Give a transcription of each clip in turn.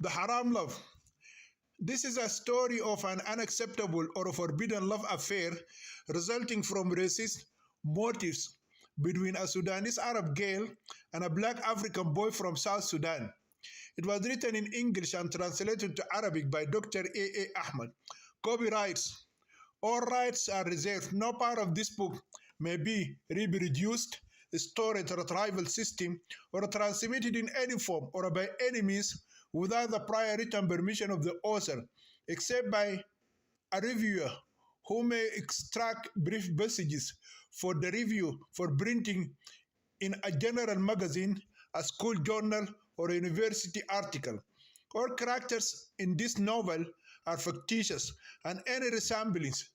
The Haram Love. This is a story of an unacceptable or forbidden love affair resulting from racist motives between a Sudanese Arab girl and a black African boy from South Sudan. It was written in English and translated to Arabic by Dr. A. Ahmed. Copyrights. All rights are reserved. No part of this book may be reproduced, stored, retrieval system, or transmitted in any form or by any means without the prior written permission of the author, except by a reviewer who may extract brief passages for the review for printing in a general magazine, a school journal, or a university article. All characters in this novel are fictitious, and any resemblance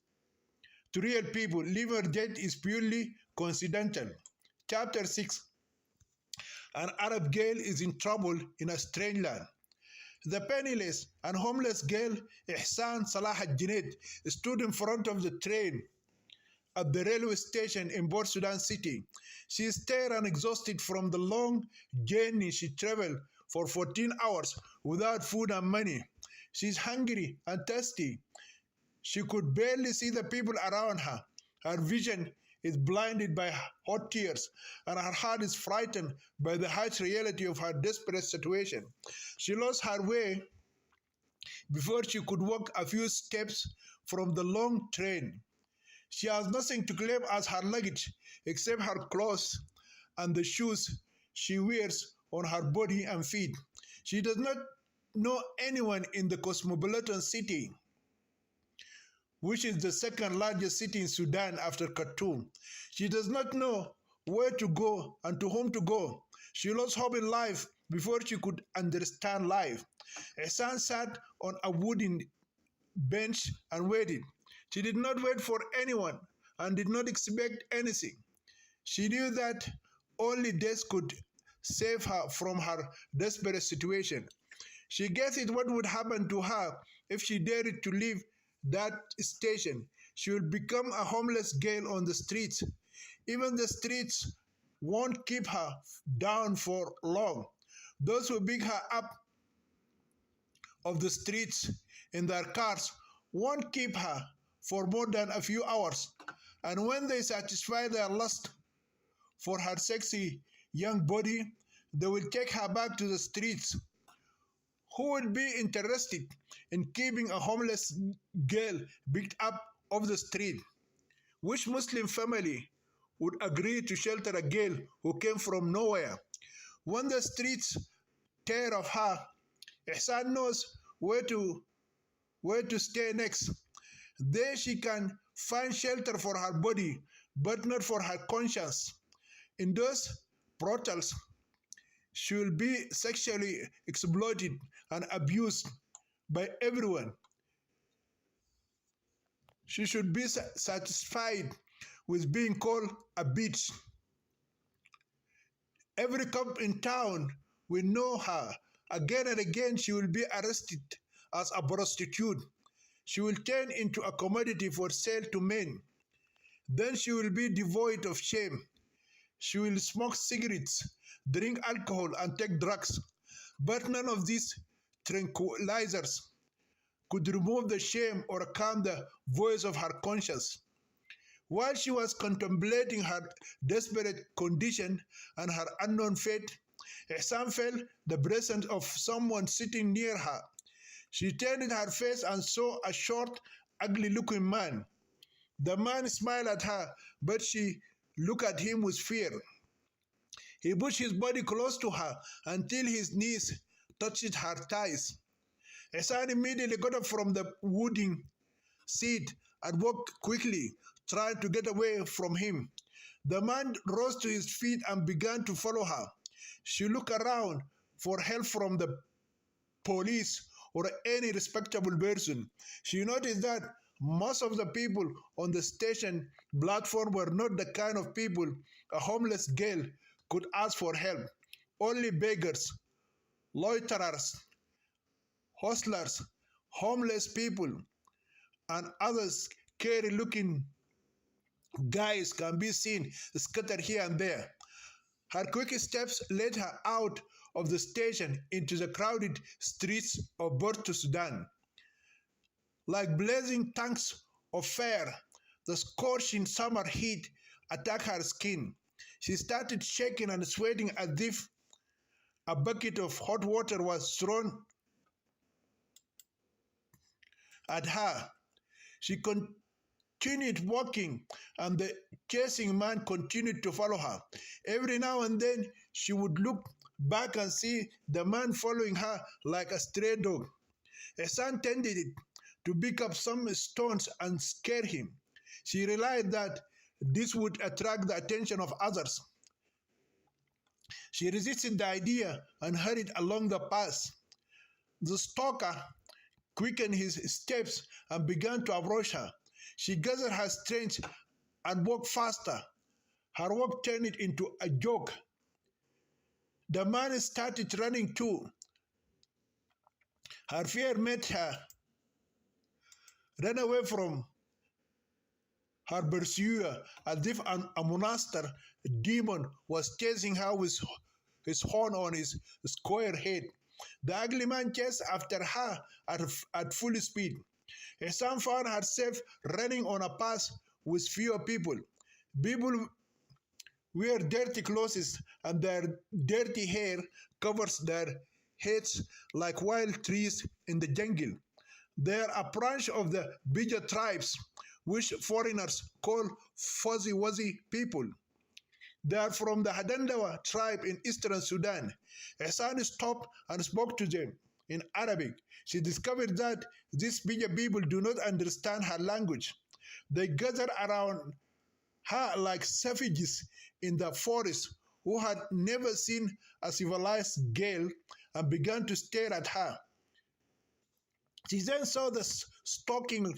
to real people, living or dead, is purely coincidental. Chapter 6. An Arab girl is in trouble in a strange land. The penniless and homeless girl, Ihsan Salah al-Junaid, stood in front of the train at the railway station in Port Sudan City. She is tired and exhausted from the long journey she traveled for 14 hours without food and money. She is hungry and thirsty. She could barely see the people around her. Her vision is blinded by hot tears, and her heart is frightened by the harsh reality of her desperate situation. She lost her way before she could walk a few steps from the long train. She has nothing to claim as her luggage except her clothes and the shoes she wears on her body and feet. She does not know anyone in the cosmopolitan city, which is the second largest city in Sudan after Khartoum. She does not know where to go and to whom to go. She lost hope in life before she could understand life. Ehsan sat on a wooden bench and waited. She did not wait for anyone and did not expect anything. She knew that only death could save her from her desperate situation. She guessed what would happen to her if she dared to leave that station. She will become a homeless girl on the streets. Even the streets won't keep her down for long. Those who pick her up of the streets in their cars won't keep her for more than a few hours. And when they satisfy their lust for her sexy young body, they will take her back to the streets. Who would be interested in keeping a homeless girl picked up off the street? Which Muslim family would agree to shelter a girl who came from nowhere? When the streets tear of her, Ihsan knows where to stay next. There she can find shelter for her body, but not for her conscience. In those brothels, she will be sexually exploited and abused by everyone. She should be satisfied with being called a bitch. Every cop in town will know her. Again and again, she will be arrested as a prostitute. She will turn into a commodity for sale to men. Then she will be devoid of shame. She will smoke cigarettes, drink alcohol, and take drugs. But none of these tranquilizers could remove the shame or calm the voice of her conscience. While she was contemplating her desperate condition and her unknown fate, Ihsan felt the presence of someone sitting near her. She turned her face and saw a short, ugly-looking man. The man smiled at her, but she looked at him with fear. He pushed his body close to her until his knees touched her thighs. Ihsan immediately got up from the wooden seat and walked quickly, trying to get away from him. The man rose to his feet and began to follow her. She looked around for help from the police or any respectable person. She noticed that most of the people on the station platform were not the kind of people a homeless girl could ask for help. Only beggars, loiterers, hustlers, homeless people, and others scary-looking guys can be seen scattered here and there. Her quick steps led her out of the station into the crowded streets of Port Sudan. Like blazing tongues of fire, the scorching summer heat attacked her skin. She started shaking and sweating as if a bucket of hot water was thrown at her. She continued walking, and the chasing man continued to follow her. Every now and then, she would look back and see the man following her like a stray dog. A son tended it to pick up some stones and scare him. She realized that this would attract the attention of others. She resisted the idea and hurried along the path. The stalker quickened his steps and began to approach her. She gathered her strength and walked faster. Her walk turned it into a joke. The man started running too. Her fear made her run away from her pursuer as if a monster demon was chasing her with his horn on his square head. The ugly man chased after her at full speed. Hassan found herself running on a path with fewer people. People wear dirty clothes and their dirty hair covers their heads like wild trees in the jungle. They are a branch of the Bija tribes, which foreigners call Fuzzy Wuzzy people. They are from the Hadandawa tribe in eastern Sudan. Hassan stopped and spoke to them in Arabic. She discovered that these Bija people do not understand her language. They gathered around her like savages in the forest who had never seen a civilized girl and began to stare at her. She then saw the stalking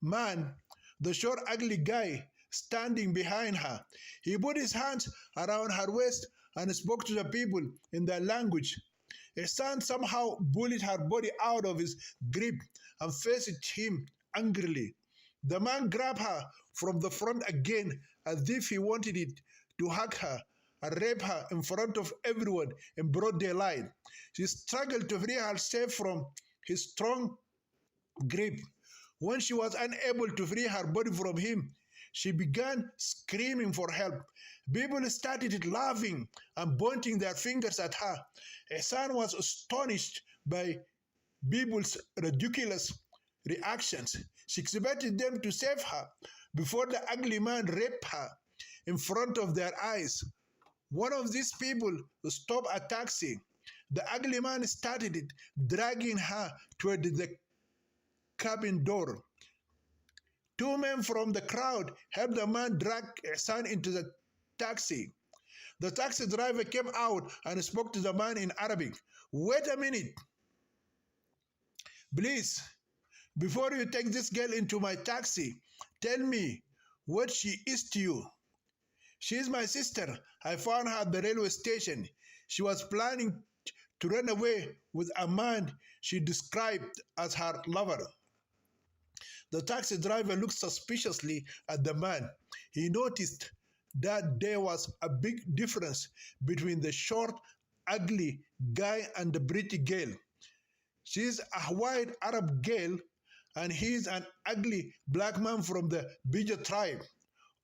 man, the short, ugly guy, standing behind her. He put his hands around her waist and spoke to the people in their language. Hassan somehow bullied her body out of his grip and faced him angrily. The man grabbed her from the front again as if he wanted it to hug her and rape her in front of everyone in broad daylight. She struggled to free herself from his strong grip. When she was unable to free her body from him, she began screaming for help. People started laughing and pointing their fingers at her. Hassan was astonished by people's ridiculous reactions. She expected them to save her before the ugly man raped her in front of their eyes. One of these people stopped a taxi. The ugly man started it, dragging her toward the cabin door. Two men from the crowd helped the man drag Hassan into the taxi. The taxi driver came out and spoke to the man in Arabic. Wait a minute. Please, before you take this girl into my taxi, tell me what she is to you. She is my sister. I found her at the railway station. She was planning to run away with a man she described as her lover. The taxi driver looked suspiciously at the man. He noticed that there was a big difference between the short, ugly guy and the pretty girl. She's a white Arab girl and he's an ugly black man from the Bija tribe.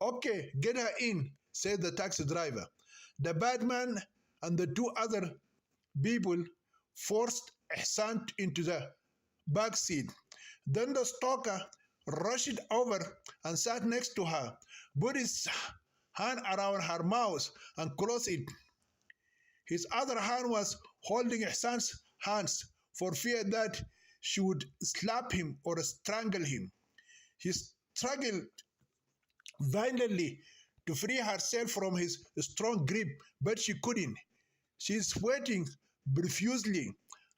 Okay, get her in, said the taxi driver. The bad man and the two other people forced Ihsan into the back seat. Then the stalker rushed over and sat next to her, put his hand around her mouth and closed it. His other hand was holding Ihsan's hands for fear that she would slap him or strangle him. He struggled violently to free herself from his strong grip, but she couldn't. She is sweating profusely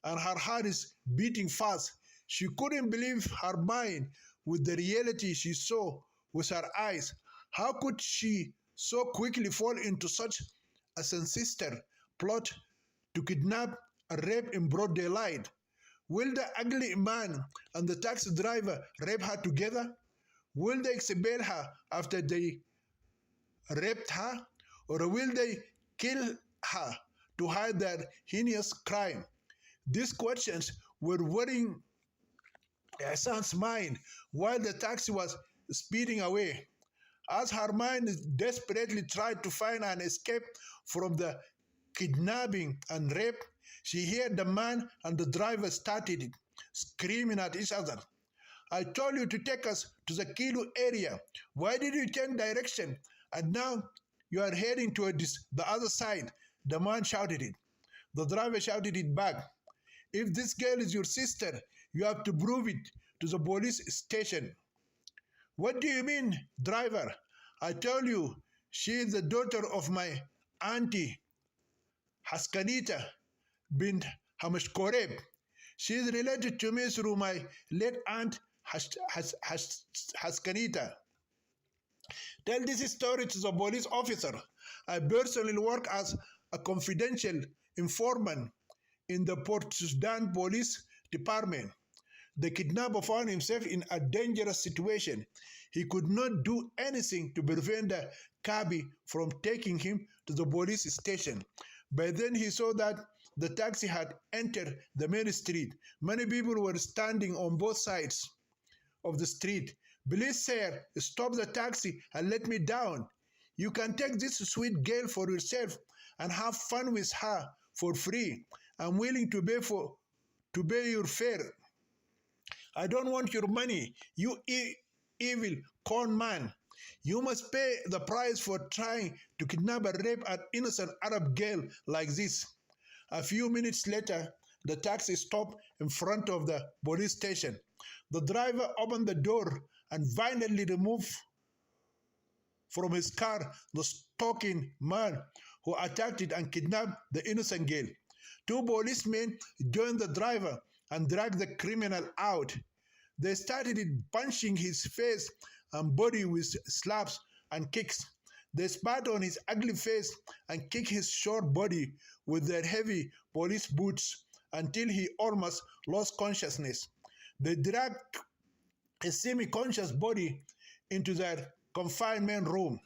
and her heart is beating fast. She couldn't believe her mind with the reality she saw with her eyes. How could she so quickly fall into such a sinister plot to kidnap and rape in broad daylight? Will the ugly man and the taxi driver rape her together? Will they expel her after they raped her? Or will they kill her to hide their heinous crime. These questions were worrying Hassan's mind while the taxi was speeding away. As her mind desperately tried to find an escape from the kidnapping and rape, she heard the man and the driver started screaming at each other. I told you to take us to the Kilo area. Why did you change direction? And now you are heading towards the other side. The man shouted it. The driver shouted it back. If this girl is your sister, you have to prove it to the police station. What do you mean, driver? I tell you, she is the daughter of my auntie, Haskanita bint Hamashkoreb. She is related to me through my late aunt Haskanita. Tell this story to the police officer. I personally work as a confidential informant in the Port Sudan Police Department. The kidnapper found himself in a dangerous situation. He could not do anything to prevent the cabby from taking him to the police station. By then he saw that the taxi had entered the main street. Many people were standing on both sides of the street. Please, sir, stop the taxi and let me down. You can take this sweet girl for yourself and have fun with her for free. I'm willing to pay your fare. I don't want your money, you evil con man. You must pay the price for trying to kidnap and rape an innocent Arab girl like this. A few minutes later, the taxi stopped in front of the police station. The driver opened the door and violently removed from his car the stalking man who attacked it and kidnapped the innocent girl. Two policemen joined the driver and dragged the criminal out. They started punching his face and body with slaps and kicks. They spat on his ugly face and kicked his short body with their heavy police boots until he almost lost consciousness. They dragged his semi-conscious body into their confinement room.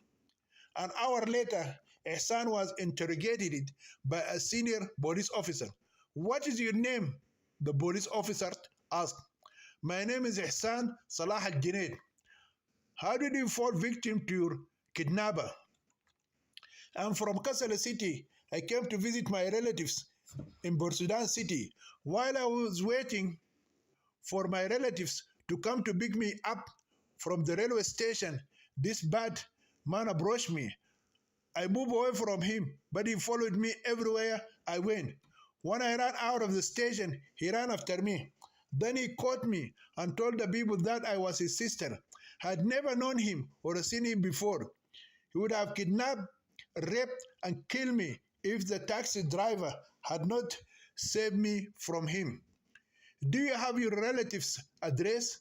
An hour later, Ehsan was interrogated by a senior police officer. What is your name? The police officer asked. My name is Ehsan Salah al-Junaid. How did you fall victim to your kidnapper? I'm from Kassala City. I came to visit my relatives in Port Sudan City. While I was waiting for my relatives to come to pick me up from the railway station, this bad man approached me. I moved away from him, but he followed me everywhere I went. When I ran out of the station, he ran after me. Then he caught me and told the people that I was his sister. I had never known him or seen him before. He would have kidnapped, raped, and killed me if the taxi driver had not saved me from him. Do you have your relative's address?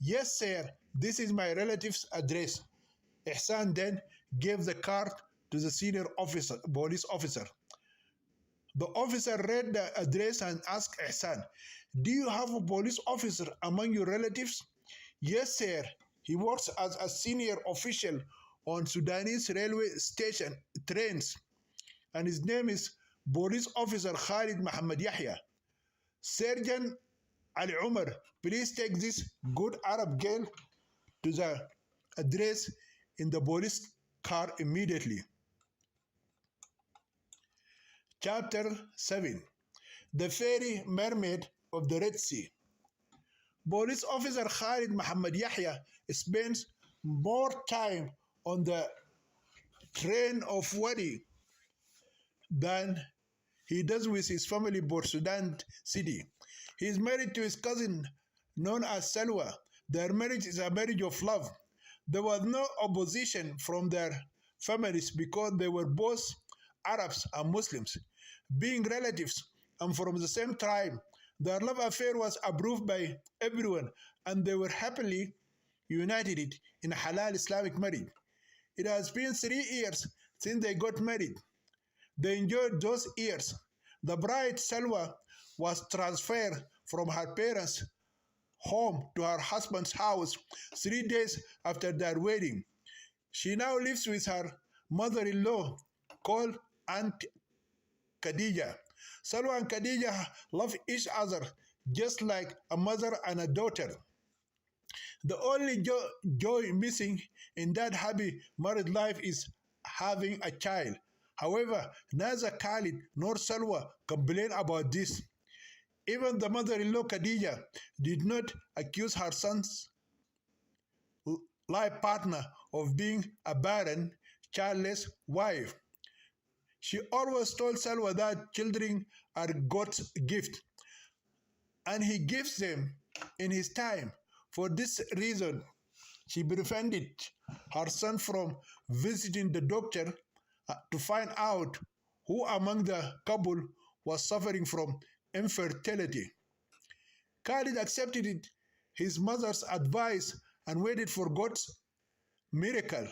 Yes, sir. This is my relative's address. Ihsan then gave the card to the senior police officer. The officer read the address and asked Ihsan, do you have a police officer among your relatives? Yes, sir. He works as a senior official on Sudanese railway station trains, and his name is Police Officer Khalid Muhammad Yahya. Sergeant Ali Umar, please take this good Arab girl to the address in the police car immediately. Chapter 7. The Fairy Mermaid of the Red Sea. Police Officer Khalid Muhammad Yahya spends more time on the train of Wadi than he does with his family in Port Sudan City. He is married to his cousin known as Salwa. Their marriage is a marriage of love. There was no opposition from their families because they were both Arabs and Muslims. Being relatives and from the same tribe, their love affair was approved by everyone, and they were happily united in a halal Islamic marriage. It has been 3 years since they got married. They enjoyed those years. The bride, Salwa, was transferred from her parents' home to her husband's house 3 days after their wedding. She now lives with her mother-in-law, called Aunt Khadija. Salwa and Khadija love each other just like a mother and a daughter. The only joy missing in that happy married life is having a child. However, neither Khalid nor Salwa complain about this. Even the mother-in-law Khadija did not accuse her son's life partner of being a barren, childless wife. She always told Salwa that children are God's gift and He gives them in His time. For this reason, she prevented her son from visiting the doctor to find out who among the couple was suffering from infertility. Khalid accepted his mother's advice and waited for God's miracle.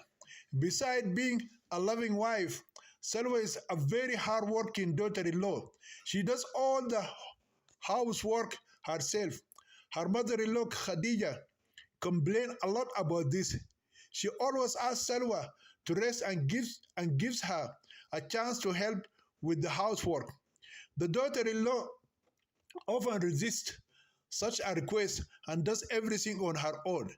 Besides being a loving wife, Salwa is a very hard-working daughter-in-law. She does all the housework herself. Her mother-in-law Khadija complained a lot about this. She always asks Salwa to rest and gives her a chance to help with the housework. The daughter-in-law often resists such a request and does everything on her own.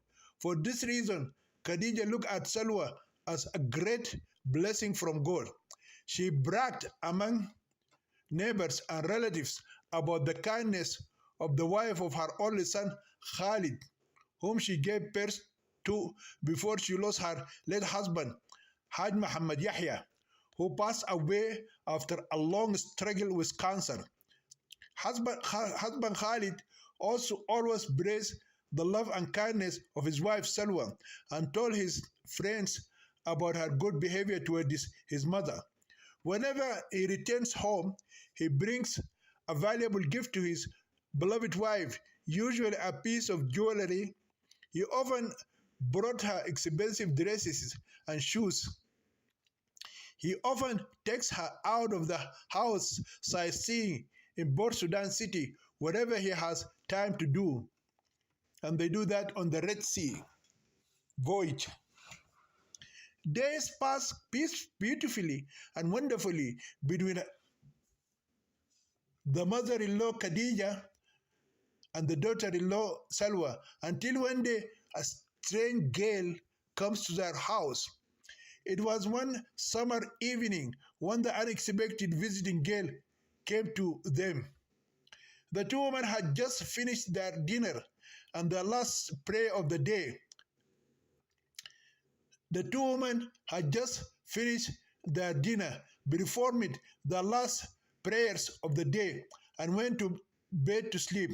For this reason, Khadija looked at Salwa as a great blessing from God. She bragged among neighbors and relatives about the kindness of the wife of her only son, Khalid, whom she gave birth to before she lost her late husband, Haj Muhammad Yahya, who passed away after a long struggle with cancer. Husband Khalid also always praised the love and kindness of his wife Salwa and told his friends about her good behavior toward his mother. Whenever he returns home, he brings a valuable gift to his beloved wife, usually a piece of jewelry. He often brought her expensive dresses and shoes. He often takes her out of the house sightseeing in Port Sudan City wherever he has time to do. And they do that on the Red Sea voyage. Days pass beautifully and wonderfully between the mother-in-law Khadija and the daughter-in-law Salwa until one day a strange gale comes to their house. It was one summer evening when the unexpected visiting gale came to them. The two women had just finished their dinner and the last prayer of the day. The two women had just finished their dinner, performed the last prayers of the day, and went to bed to sleep.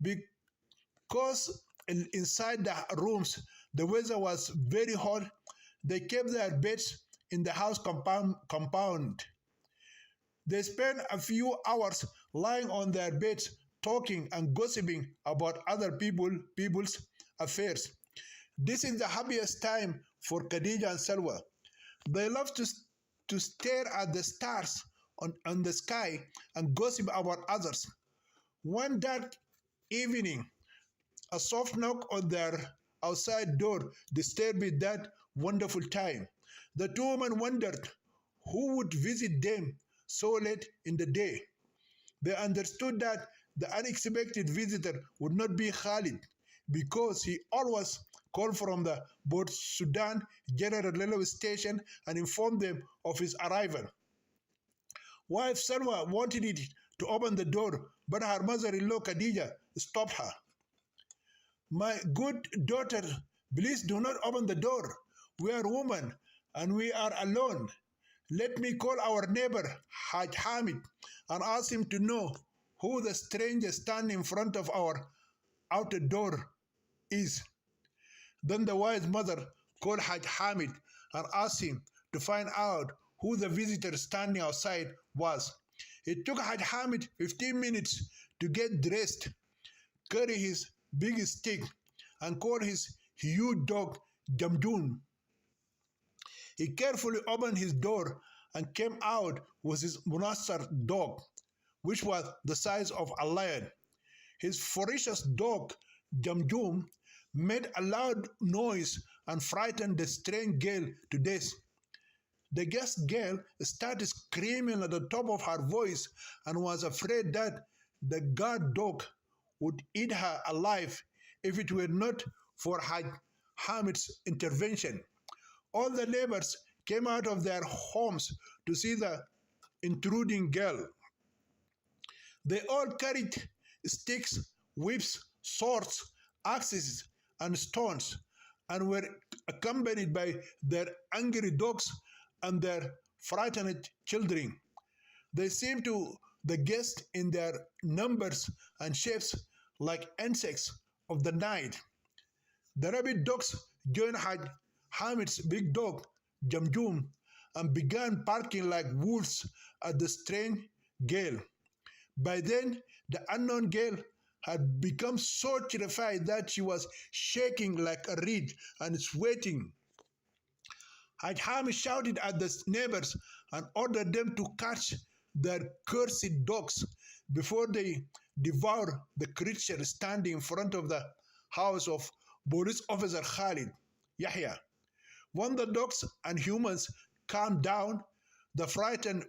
Because inside the rooms the weather was very hot, they kept their beds in the house compound. They spent a few hours lying on their beds, talking and gossiping about other people's affairs. This is the happiest time for Khadija and Salwa. They love to stare at the stars on the sky and gossip about others. One dark evening, a soft knock on their outside door disturbed that wonderful time. The two women wondered who would visit them so late in the day. They understood that the unexpected visitor would not be Khalid because he always called from the Port Sudan General Railway Station and informed them of his arrival. Wife Salwa wanted it to open the door, but her mother-in-law Khadija stopped her. My good daughter, please do not open the door. We are women and we are alone. Let me call our neighbor, Haj Hamid, and ask him to know who the stranger standing in front of our outer door is. Then the wise mother called Haj Hamid and asked him to find out who the visitor standing outside was. It took Haj Hamid 15 minutes to get dressed, carry his big stick, and call his huge dog Jamdun. He carefully opened his door and came out with his monster dog, which was the size of a lion. His ferocious dog, Jamdun, made a loud noise and frightened the strange girl to death. The guest girl started screaming at the top of her voice and was afraid that the guard dog would eat her alive if it were not for Hamid's intervention. All the neighbors came out of their homes to see the intruding girl. They all carried sticks, whips, swords, axes, and stones, and were accompanied by their angry dogs and their frightened children. They seemed to the guests in their numbers and shapes like insects of the night. The rabbit dogs joined Hamid's big dog, Jamjum, and began barking like wolves at the strange gale. By then, the unknown girl had become so terrified that she was shaking like a reed and sweating. Hajham shouted at the neighbors and ordered them to catch their cursed dogs before they devour the creature standing in front of the house of police officer Khalid Yahya. When the dogs and humans calmed down, the frightened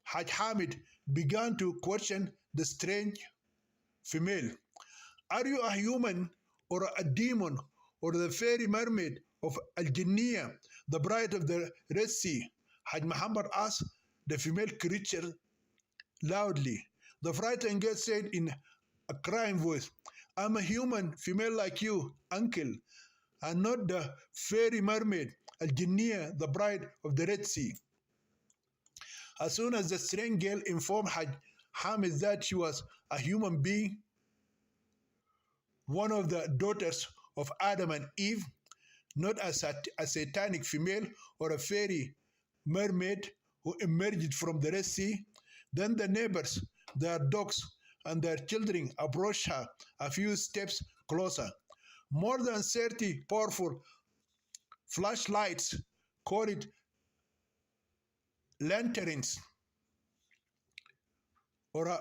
Haj Hamid began to question the strange female. Are you a human or a demon or the fairy mermaid of Al Jinniya, the bride of the Red Sea? Haj Muhammad asked the female creature loudly. The frightened girl said in a crying voice, I'm a human female like you, uncle, and not the fairy mermaid, Al Jinniya, the bride of the Red Sea. As soon as the strange girl informed Haj Hamid that she was a human being, one of the daughters of Adam and Eve, not a satanic female or a fairy mermaid who emerged from the Red Sea, then the neighbors, their dogs, and their children approached her a few steps closer. More than 30 powerful flashlights, call it lanterns, or a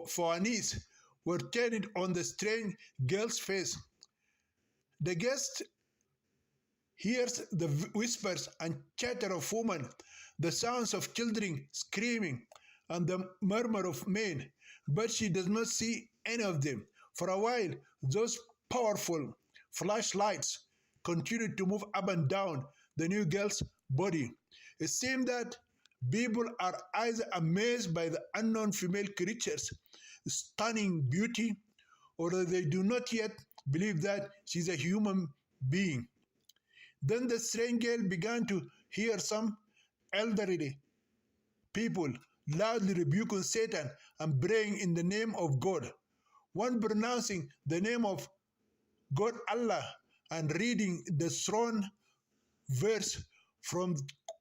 furnace, were turned on the strange girl's face. The guest hears the whispers and chatter of women, the sounds of children screaming, and the murmur of men, but she does not see any of them. For a while, those powerful flashlights continued to move up and down the new girl's body. It seemed that people are either amazed by the unknown female creature's stunning beauty, or that they do not yet believe that she's a human being. Then the strange girl began to hear some elderly people loudly rebuking Satan and praying in the name of God. One pronouncing the name of God Allah and reading the throne verse from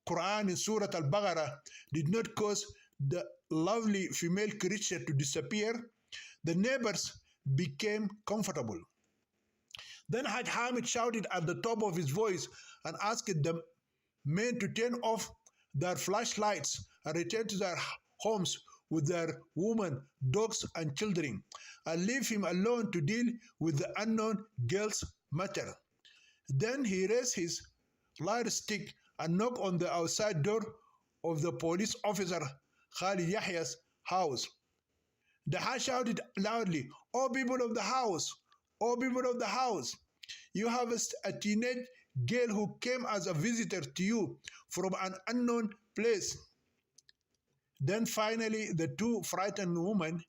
Quran in Surah Al-Baqarah did not cause the lovely female creature to disappear. The neighbors became comfortable. Then Haj Hamid shouted at the top of his voice and asked the men to turn off their flashlights and return to their homes with their women, dogs, and children, and leave him alone to deal with the unknown girl's matter. Then he raised his light stick and knocked on the outside door of the police officer Khalid Yahya's house. The Hajj shouted loudly, "O people of the house, O people of the house, you have a teenage girl who came as a visitor to you from an unknown place." Then finally, the two frightened women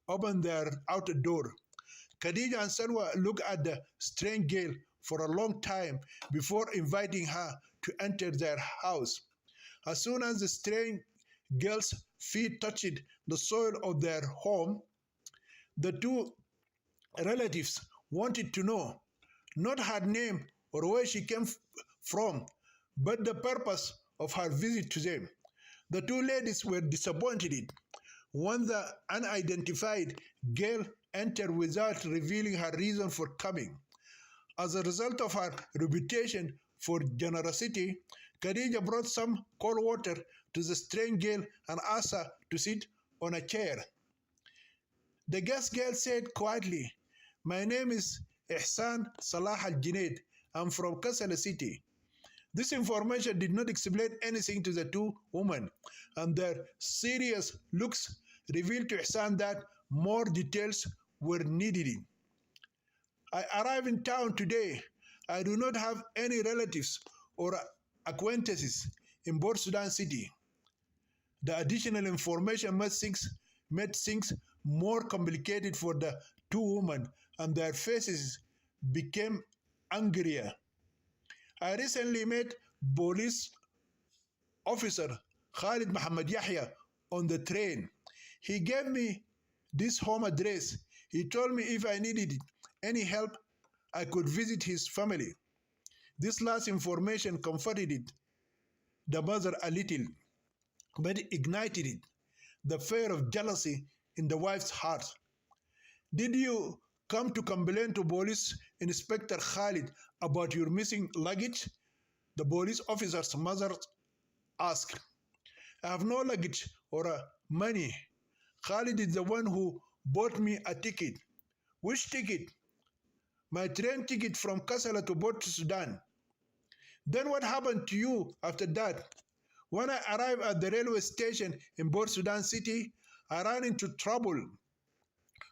opened their outer door. Khadija and Salwa looked at the strange girl for a long time before inviting her to enter their house. As soon as the strange girl's feet touched the soil of their home, the two relatives wanted to know not her name or where she came from, but the purpose of her visit to them. The two ladies were disappointed when the unidentified girl entered without revealing her reason for coming. As a result of her reputation for generosity, Khadija brought some cold water to the strange girl and asked her to sit on a chair. The guest girl said quietly, "My name is Ihsan Salah Al-Junaid. I'm from Kassala city." This information did not explain anything to the two women, and their serious looks revealed to Ihsan that more details were needed. I arrived in town today. I do not have any relatives or acquaintances in Port Sudan City. The additional information made things more complicated for the two women, and their faces became angrier. I recently met police officer Khalid Muhammad Yahya on the train. He gave me this home address. He told me if I needed any help, I could visit his family. This last information comforted the mother a little, but it ignited the fear of jealousy in the wife's heart. Did you come to complain to Police Inspector Khalid about your missing luggage? The police officer's mother asked. I have no luggage or money. Khalid is the one who bought me a ticket. Which ticket? My train ticket from Kassala to Port Sudan. Then what happened to you after that? When I arrived at the railway station in Port Sudan City, I ran into trouble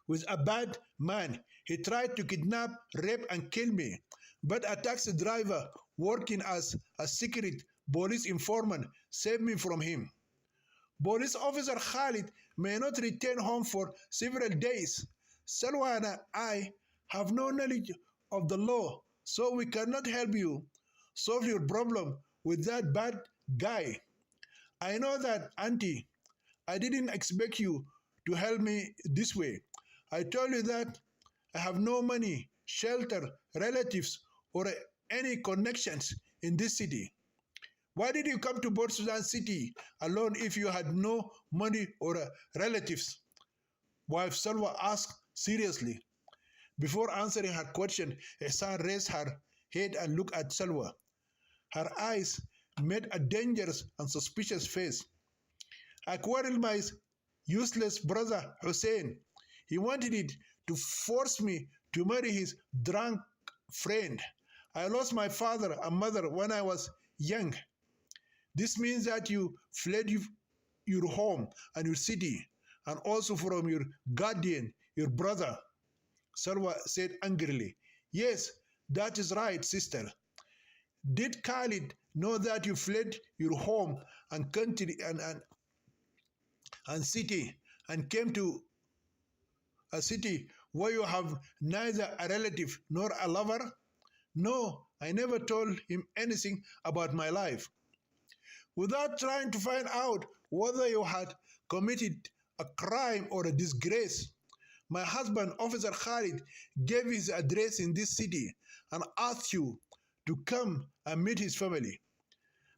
with a bad man. He tried to kidnap, rape, and kill me. But a taxi driver working as a secret police informant saved me from him. Police officer Khalid may not return home for several days. Salwa and I have no knowledge of the law, so we cannot help you solve your problem with that bad guy. I know that, Auntie. I didn't expect you to help me this way. I told you that I have no money, shelter, relatives, or any connections in this city. Why did you come to Port Sudan City alone if you had no money or relatives? Wife Salwa asked seriously. Before answering her question, Ihsan raised her head and looked at Salwa. Her eyes made a dangerous and suspicious face. I quarreled my useless brother Hussein. He wanted it to force me to marry his drunk friend. I lost my father and mother when I was young. This means that you fled your home and your city, and also from your guardian, your brother. Salwa said angrily. Yes, that is right, sister. Did Khalid know that you fled your home and country and city and came to a city where you have neither a relative nor a lover? No, I never told him anything about my life. Without trying to find out whether you had committed a crime or a disgrace, my husband, Officer Khalid, gave his address in this city and asked you to come and meet his family.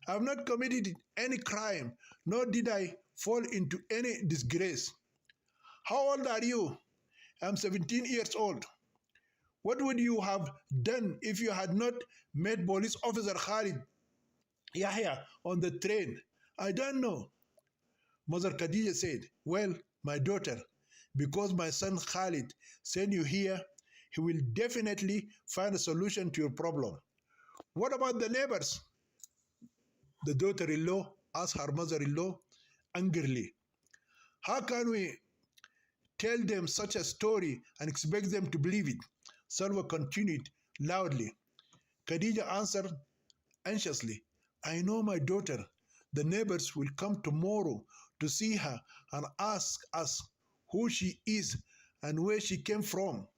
I have not committed any crime, nor did I fall into any disgrace. How old are you? I'm 17 years old. What would you have done if you had not met Police Officer Khalid Yahya on the train? I don't know. Mother Khadija said, well, my daughter, because my son Khalid sent you here, he will definitely find a solution to your problem. What about the neighbors? The daughter-in-law asked her mother-in-law angrily. How can we tell them such a story and expect them to believe it? Salwa continued loudly. Khadija answered anxiously, I know my daughter. The neighbors will come tomorrow to see her and ask us who she is and where she came from.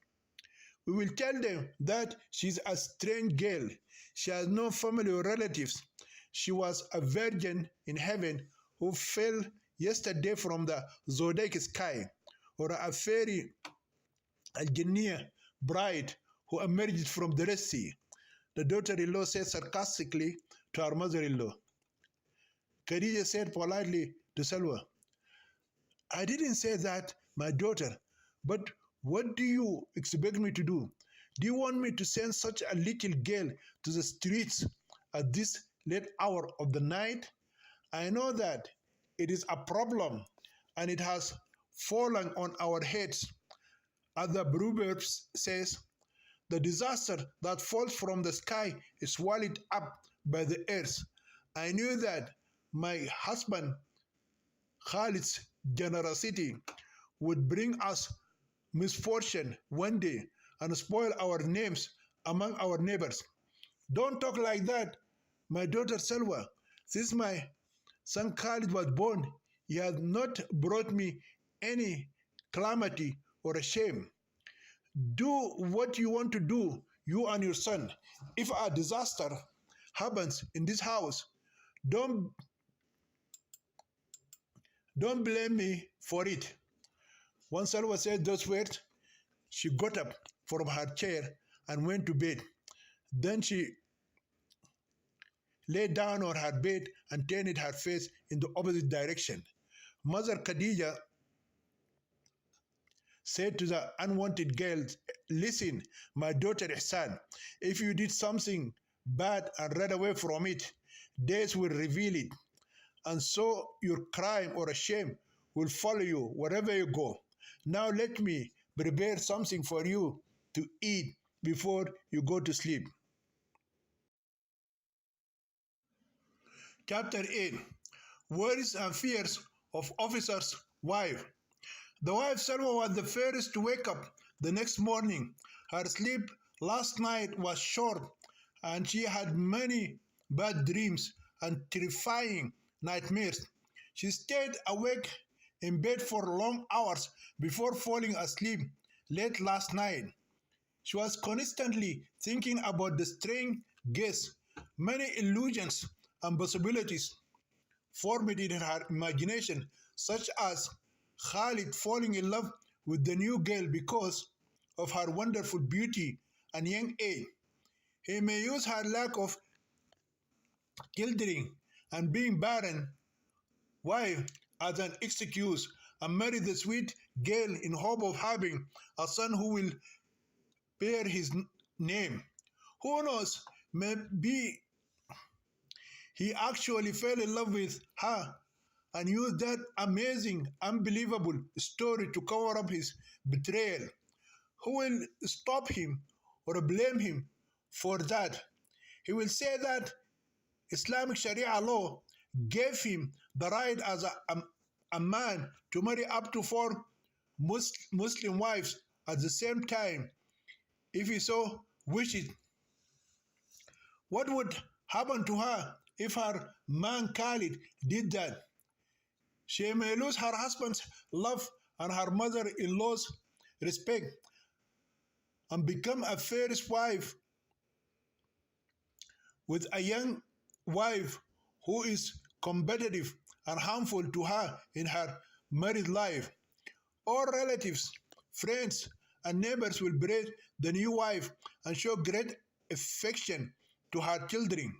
We will tell them that she's a strange girl. She has no family or relatives. She was a virgin in heaven who fell yesterday from the zodiac sky, or a fairy Al-Jinniya bride who emerged from the Red Sea. The daughter-in-law said sarcastically to her mother-in-law. Khadija said politely to Salwa, I didn't say that, my daughter, but what do you expect me to do? Do you want me to send such a little girl to the streets at this late hour of the night? I know that it is a problem and it has fallen on our heads. As the Proverbs says, the disaster that falls from the sky is swallowed up by the earth. I knew that my husband Khalid's generosity would bring us misfortune one day and spoil our names among our neighbors. Don't talk like that, my daughter Selwa. Since my son Khalid was born, he has not brought me any calamity or a shame. Do what you want to do, you and your son. If a disaster happens in this house, don't don't blame me for it. Once Salwa said those words, she got up from her chair and went to bed. Then she lay down on her bed and turned her face in the opposite direction. Mother Khadija said to the unwanted girl, listen, my daughter Ihsan, if you did something bad and ran away from it, days will reveal it. And so your crime or a shame will follow you wherever you go. Now let me prepare something for you to eat before you go to sleep. Chapter 8. Worries and fears of officer's wife. The wife Salwa was the first to wake up the next morning. Her sleep last night was short and she had many bad dreams and terrifying nightmares. She stayed awake in bed for long hours before falling asleep late last night. She was constantly thinking about the strange guests, many illusions and possibilities formed in her imagination, such as Khalid falling in love with the new girl because of her wonderful beauty and young age. He may use her lack of children and being barren wife as an excuse and marry the sweet girl in hope of having a son who will bear his name. Who knows, maybe he actually fell in love with her and used that amazing, unbelievable story to cover up his betrayal. Who will stop him or blame him for that? He will say that Islamic Sharia law gave him the right as a man to marry up to four Muslim wives at the same time if he so wishes. What would happen to her if her man Khalid did that? She may lose her husband's love and her mother-in-law's respect and become a first wife with a young wife who is competitive and harmful to her in her married life. All relatives, friends, and neighbors will praise the new wife and show great affection to her children.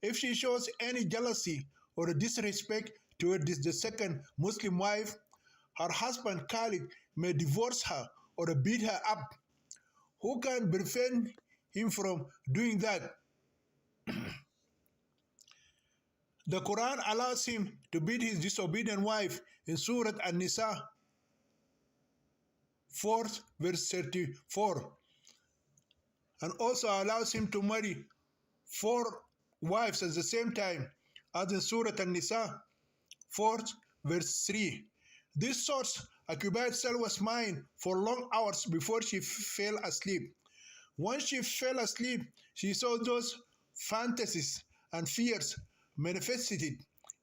If she shows any jealousy or disrespect toward the second Muslim wife, her husband Khalid may divorce her or beat her up. Who can prevent him from doing that? The Quran allows him to beat his disobedient wife in Surah An-Nisa 4th verse 34, and also allows him to marry four wives at the same time as in Surah An-Nisa 4th verse 3. This source occupied Salwa's mind for long hours before she fell asleep. Once she fell asleep, she saw those fantasies and fears manifested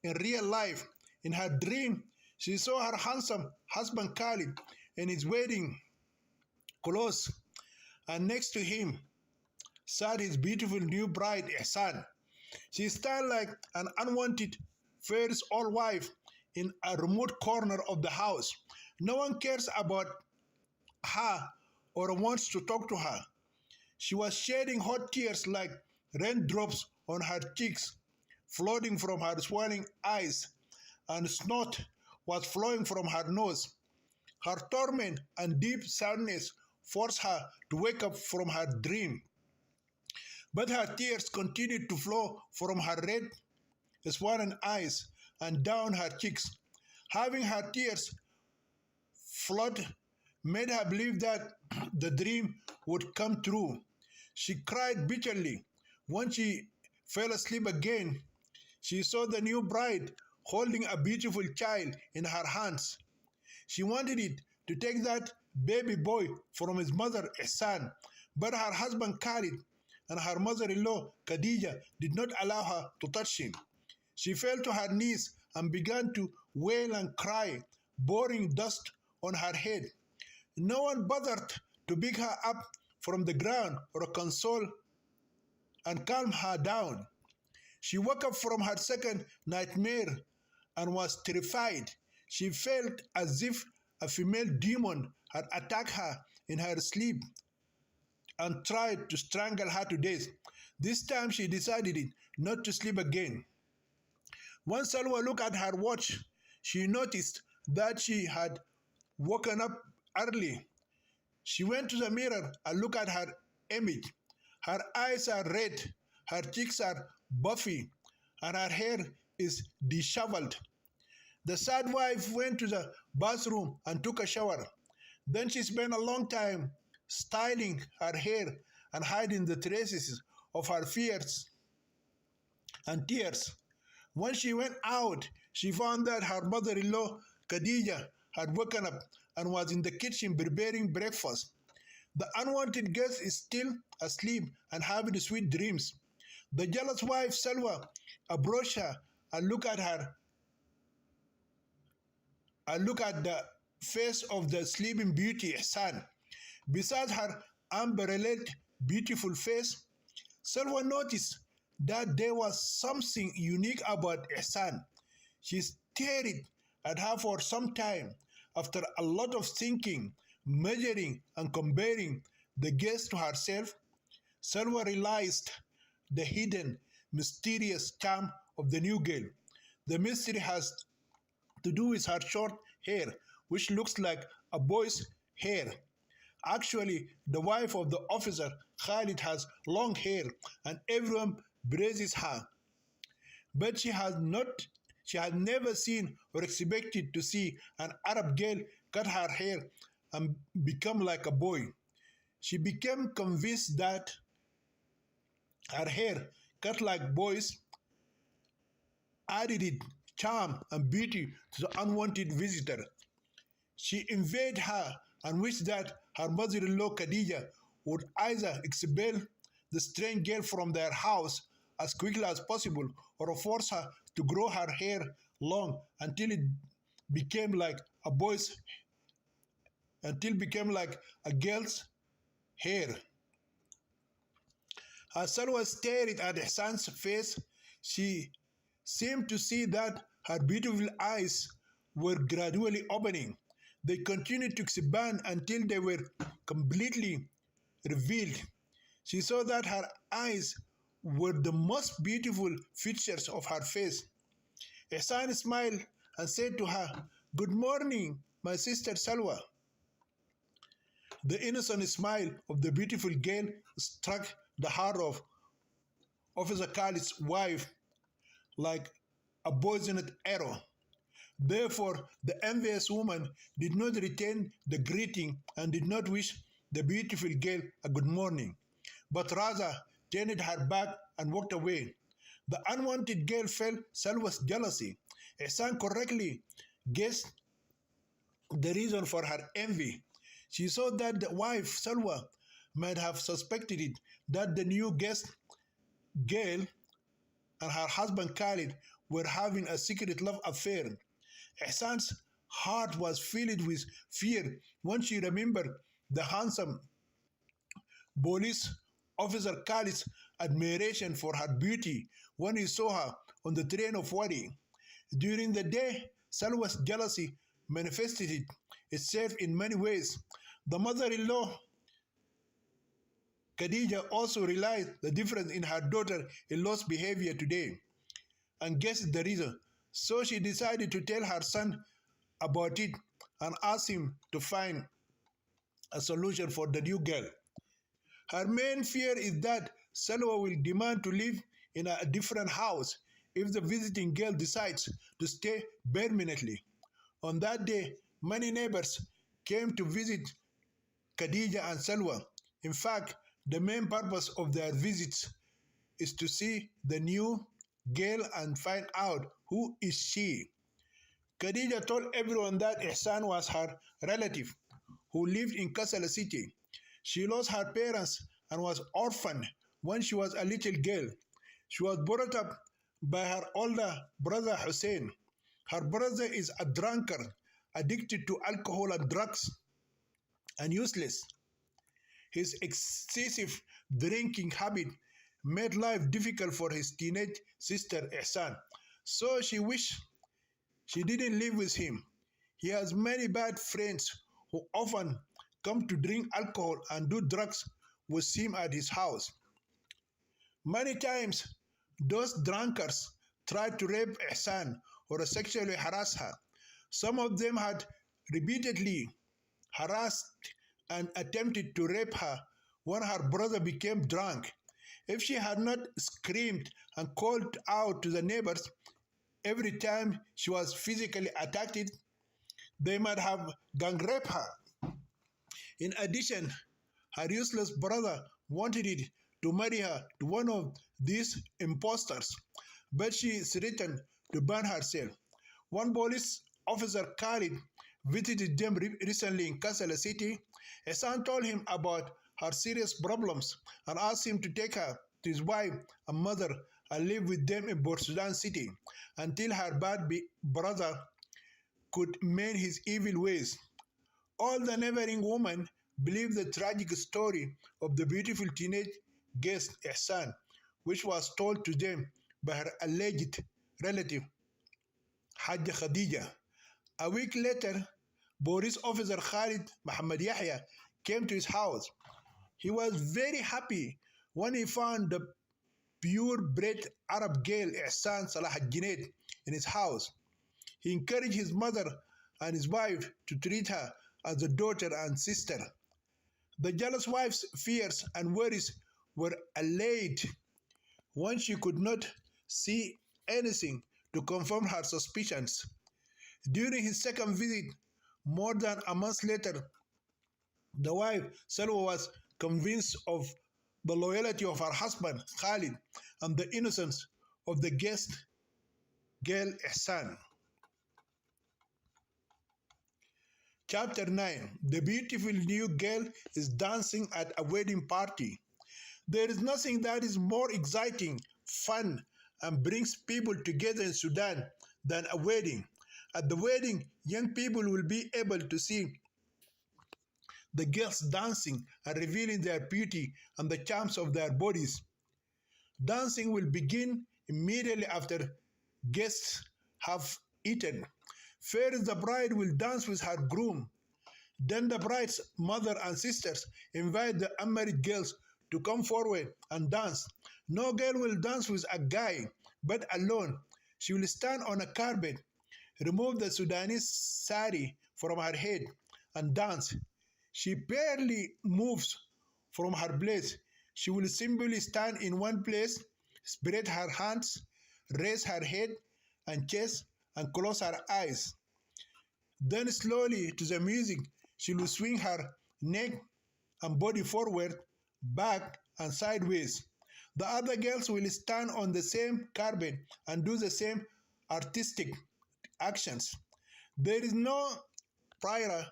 in real life. In her dream, she saw her handsome husband Khalid in his wedding clothes, and next to him sat his beautiful new bride Ihsan. She stand like an unwanted first old wife in a remote corner of the house. No one cares about her or wants to talk to her. She was shedding hot tears like raindrops on her cheeks, floating from her swelling eyes, and snot was flowing from her nose. Her torment and deep sadness forced her to wake up from her dream. But her tears continued to flow from her red, swollen eyes and down her cheeks. Having her tears flood made her believe that the dream would come true. She cried bitterly when she fell asleep again. She saw the new bride holding a beautiful child in her hands. She wanted it to take that baby boy from his mother, Ihsan, but her husband Khalid and her mother-in-law, Khadija, did not allow her to touch him. She fell to her knees and began to wail and cry, pouring dust on her head. No one bothered to pick her up from the ground or console and calm her down. She woke up from her second nightmare and was terrified. She felt as if a female demon had attacked her in her sleep and tried to strangle her to death. This time she decided not to sleep again. Once Salwa looked at her watch, she noticed that she had woken up early. She went to the mirror and looked at her image. Her eyes are red, her cheeks are buffy, and her hair is disheveled. The sad wife went to the bathroom and took a shower. Then she spent a long time styling her hair and hiding the traces of her fears and tears. When she went out, she found that her mother-in-law, Khadija, had woken up and was in the kitchen preparing breakfast. The unwanted guest is still asleep and having sweet dreams. The jealous wife, Salwa, approached her and looked at the face of the sleeping beauty, Ihsan. Besides her umbrelled, beautiful face, Salwa noticed that there was something unique about Ihsan. She stared at her for some time. After a lot of thinking, measuring, and comparing the guest to herself, Salwa realized the hidden, mysterious charm of the new girl. The mystery has to do with her short hair, which looks like a boy's hair. Actually, the wife of the officer, Khalid, has long hair and everyone praises her. But she had never seen or expected to see an Arab girl cut her hair and become like a boy. She became convinced that her hair, cut like boys, added charm and beauty to the unwanted visitor. She envied her and wished that her mother-in-law Khadija would either expel the strange girl from their house as quickly as possible or force her to grow her hair long until it became like a boy's until it became like a girl's hair. As Salwa stared at Ihsan's face, she seemed to see that her beautiful eyes were gradually opening. They continued to expand until they were completely revealed. She saw that her eyes were the most beautiful features of her face. Ihsan smiled and said to her, "Good morning, my sister Salwa." The innocent smile of the beautiful girl struck the heart of Officer Khalid's wife like a poisoned arrow. Therefore, the envious woman did not return the greeting and did not wish the beautiful girl a good morning, but rather turned her back and walked away. The unwanted girl felt Salwa's jealousy. Ihsan correctly guessed the reason for her envy. She saw that the wife, Salwa, might have suspected that the new guest girl and her husband Khalid were having a secret love affair. Ihsan's heart was filled with fear when she remembered the handsome police officer Khalid's admiration for her beauty when he saw her on the train of worry. During the day, Salwa's jealousy manifested itself in many ways. The mother-in-law, Khadija, also realized the difference in her daughter-in-law's behavior today and guessed the reason. So she decided to tell her son about it and ask him to find a solution for the new girl. Her main fear is that Salwa will demand to live in a different house if the visiting girl decides to stay permanently. On that day, many neighbors came to visit Khadija and Salwa. In fact, the main purpose of their visits is to see the new girl and find out who is she. Khadija told everyone that Ihsan was her relative who lived in Kassala city. She lost her parents and was orphaned when she was a little girl. She was brought up by her older brother Hussein. Her brother is a drunkard, addicted to alcohol and drugs, and useless. His excessive drinking habit made life difficult for his teenage sister Ihsan. So she wished she didn't live with him. He has many bad friends who often come to drink alcohol and do drugs with him at his house. Many times, those drunkards tried to rape Ihsan or sexually harass her. Some of them had repeatedly harassed and attempted to rape her when her brother became drunk. If she had not screamed and called out to the neighbors every time she was physically attacked, they might have gang raped her. In addition, her useless brother wanted it to marry her to one of these impostors, but she threatened to burn herself. One police officer, Khalid, visited them recently in Kassala city. Hassan told him about her serious problems and asked him to take her to his wife and mother and live with them in Port Sudan city until her bad brother could mend his evil ways. All the neighboring women believed the tragic story of the beautiful teenage guest Ihsan, which was told to them by her alleged relative Hajja Khadija. A week later, police officer Khalid Muhammad Yahya came to his house. He was very happy when he found the purebred Arab girl Ihsan Salah al-Junaid in his house. He encouraged his mother and his wife to treat her as a daughter and sister. The jealous wife's fears and worries were allayed when she could not see anything to confirm her suspicions. During his second visit, more than a month later, the wife, Salwa, was convinced of the loyalty of her husband, Khalid, and the innocence of the guest girl, Ihsan. Chapter 9. The beautiful new girl is dancing at a wedding party. There is nothing that is more exciting, fun, and brings people together in Sudan than a wedding. At the wedding, young people will be able to see the girls dancing and revealing their beauty and the charms of their bodies. Dancing will begin immediately after guests have eaten. First, the bride will dance with her groom. Then the bride's mother and sisters invite the unmarried girls to come forward and dance. No girl will dance with a guy, but alone. She will stand on a carpet, remove the Sudanese sari from her head, and dance. She barely moves from her place. She will simply stand in one place, spread her hands, raise her head and chest, and close her eyes. Then slowly to the music, she will swing her neck and body forward, back, and sideways. The other girls will stand on the same carpet and do the same artistic actions. There is no prior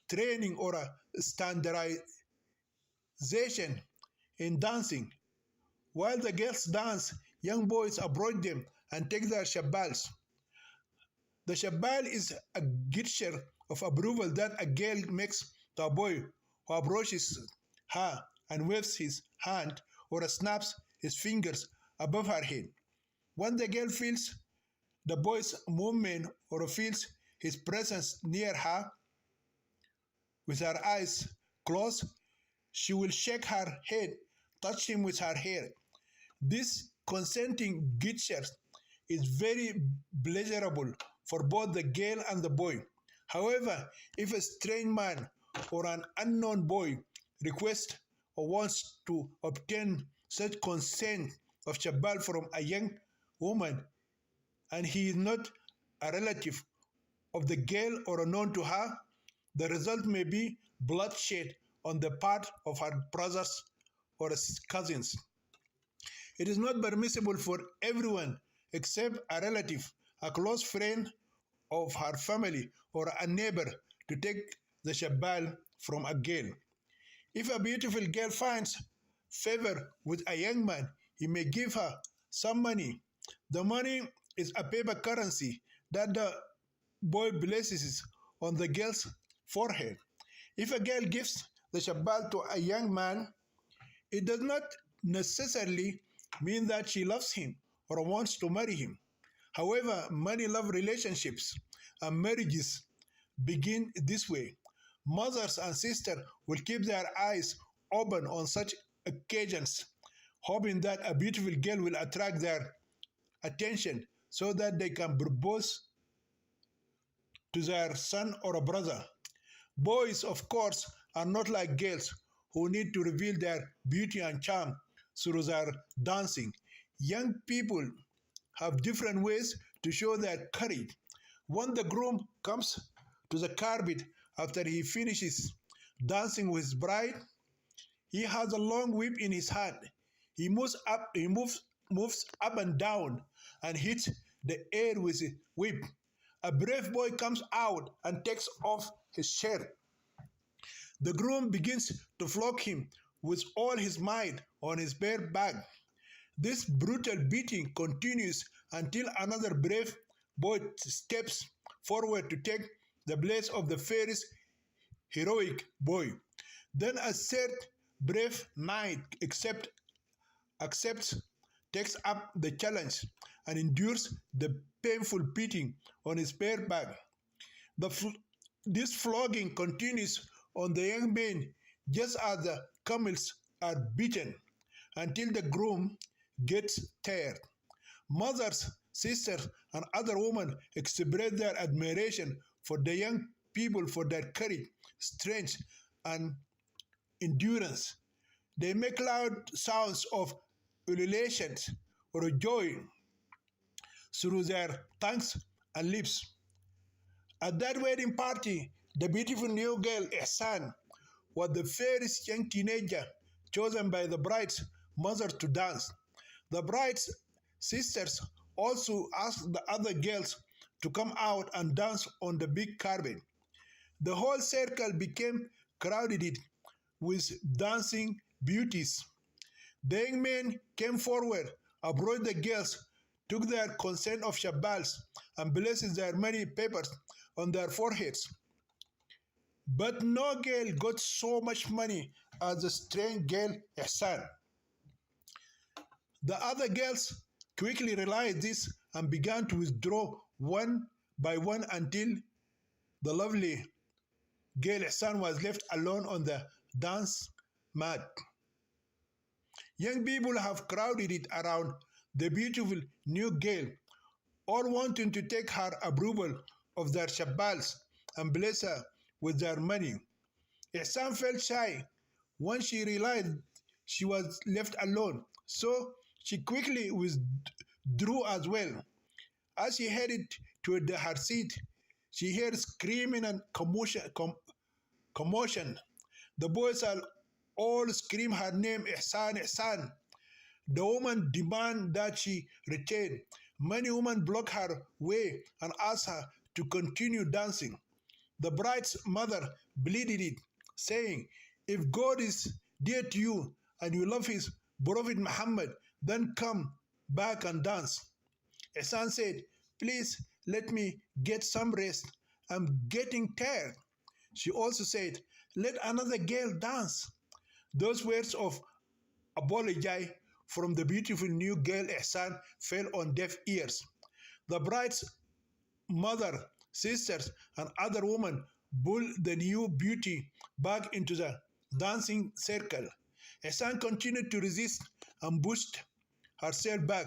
training or a standardization in dancing. While the girls dance, young boys approach them and take their shabbals. The shabbal is a gesture of approval that a girl makes to a boy who approaches her and waves his hand or snaps his fingers above her head. When the girl feels the boy's movement or feels his presence near her, with her eyes closed, she will shake her head, touch him with her hair. This consenting gesture is very pleasurable for both the girl and the boy. However, if a strange man or an unknown boy requests or wants to obtain such consent of Shabbal from a young woman and he is not a relative of the girl or known to her, the result may be bloodshed on the part of her brothers or cousins. It is not permissible for everyone except a relative, a close friend of her family, or a neighbor to take the shabbal from a girl. If a beautiful girl finds favor with a young man, he may give her some money. The money is a paper currency that the boy places on the girl's forehead. If a girl gives the shabbal to a young man, it does not necessarily mean that she loves him or wants to marry him. However, many love relationships and marriages begin this way. Mothers and sisters will keep their eyes open on such occasions, hoping that a beautiful girl will attract their attention so that they can propose to their son or a brother. Boys, of course, are not like girls who need to reveal their beauty and charm through their dancing. Young people have different ways to show their courage. When the groom comes to the carpet after he finishes dancing with his bride, he has a long whip in his hand. He moves up and down and hits the air with his whip. A brave boy comes out and takes off his shirt. The groom begins to flog him with all his might on his bare back. This brutal beating continues until another brave boy steps forward to take the place of the first heroic boy. Then a third brave knight accepts, takes up the challenge, and endures the painful beating on his bare back. This flogging continues on the young men just as the camels are beaten until the groom gets tired. Mothers, sisters, and other women express their admiration for the young people for their courage, strength, and endurance. They make loud sounds of ululations or joy through their tongues and lips. At that wedding party, the beautiful new girl, Ihsan, was the fairest young teenager chosen by the bride's mother to dance. The bride's sisters also asked the other girls to come out and dance on the big carpet. The whole circle became crowded with dancing beauties. The young men came forward, approached the girls, took their consent of shabbals, and placed their money papers on their foreheads. But no girl got so much money as the strange girl Ihsan. The other girls quickly realized this and began to withdraw one by one until the lovely girl Ihsan was left alone on the dance mat. Young people have crowded it around the beautiful new girl, all wanting to take her approval of their shabbals and bless her with their money. Ihsan felt shy when she realized she was left alone, so she quickly withdrew as well. As she headed toward her seat, she heard screaming and commotion. The boys all scream her name, Ihsan, Ihsan. The woman demand that she return. Many women block her way and ask her to continue dancing. The bride's mother pleaded it, saying, "If God is dear to you and you love his Prophet Muhammad, then come back and dance." Ihsan said, "Please let me get some rest. I'm getting tired." She also said, "Let another girl dance." Those words of apology from the beautiful new girl Ihsan fell on deaf ears. The bride's mother, sisters, and other women pulled the new beauty back into the dancing circle. Ihsan continued to resist and pushed herself back.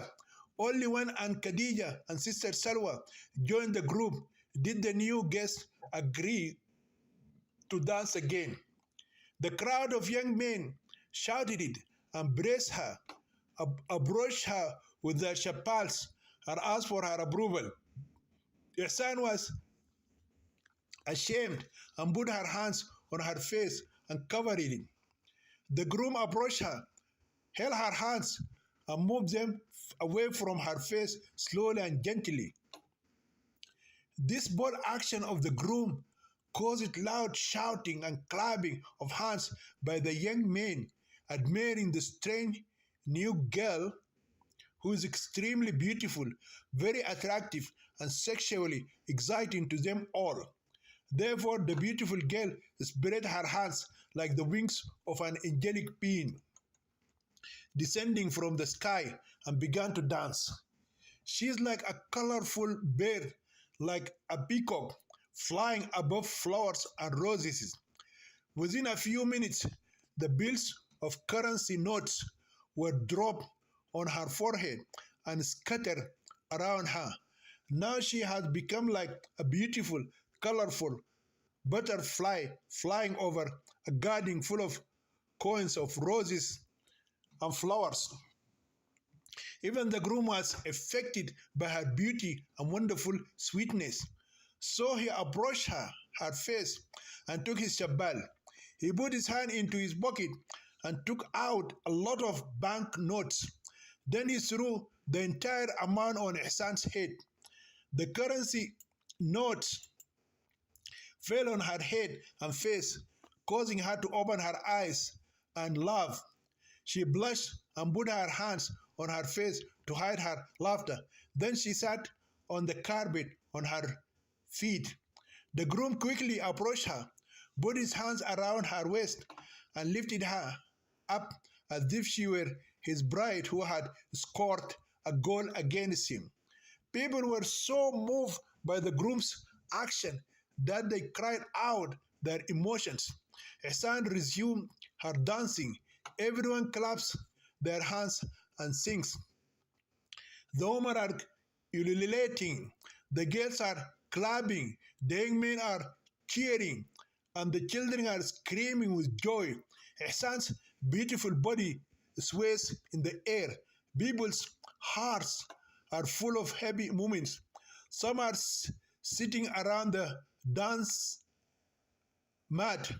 Only when Aunt Khadija and Sister Salwa joined the group did the new guest agree to dance again. The crowd of young men shouted it, embraced her, approached her with their shabbals, and asked for her approval. Ihsan was ashamed and put her hands on her face and covered it. The groom approached her, held her hands, and moved them away from her face slowly and gently. This bold action of the groom caused loud shouting and clapping of hands by the young men, admiring the strange new girl who is extremely beautiful, very attractive, and sexually exciting to them all. Therefore, the beautiful girl spread her hands like the wings of an angelic being, descending from the sky, and began to dance. She is like a colorful bird, like a peacock, flying above flowers and roses. Within a few minutes, the bills of currency notes were dropped on her forehead and scattered around her. Now she had become like a beautiful, colorful butterfly flying over a garden full of coins of roses and flowers. Even the groom was affected by her beauty and wonderful sweetness. So he approached her face, and took his shabbal. He put his hand into his pocket and took out a lot of bank notes. Then he threw the entire amount on Ihsan's head. The currency notes fell on her head and face, causing her to open her eyes and laugh. She blushed and put her hands on her face to hide her laughter. Then she sat on the carpet on her feet. The groom quickly approached her, put his hands around her waist, and lifted her up as if she were his bride who had scored a goal against him. People were so moved by the groom's action that they cried out their emotions. Ihsan resumed her dancing. Everyone claps their hands and sings. The women are ululating, the girls are clapping, the young men are cheering, and the children are screaming with joy. Ihsan's beautiful body sways in the air. People's hearts are full of happy moments. Some are sitting around the dance mat.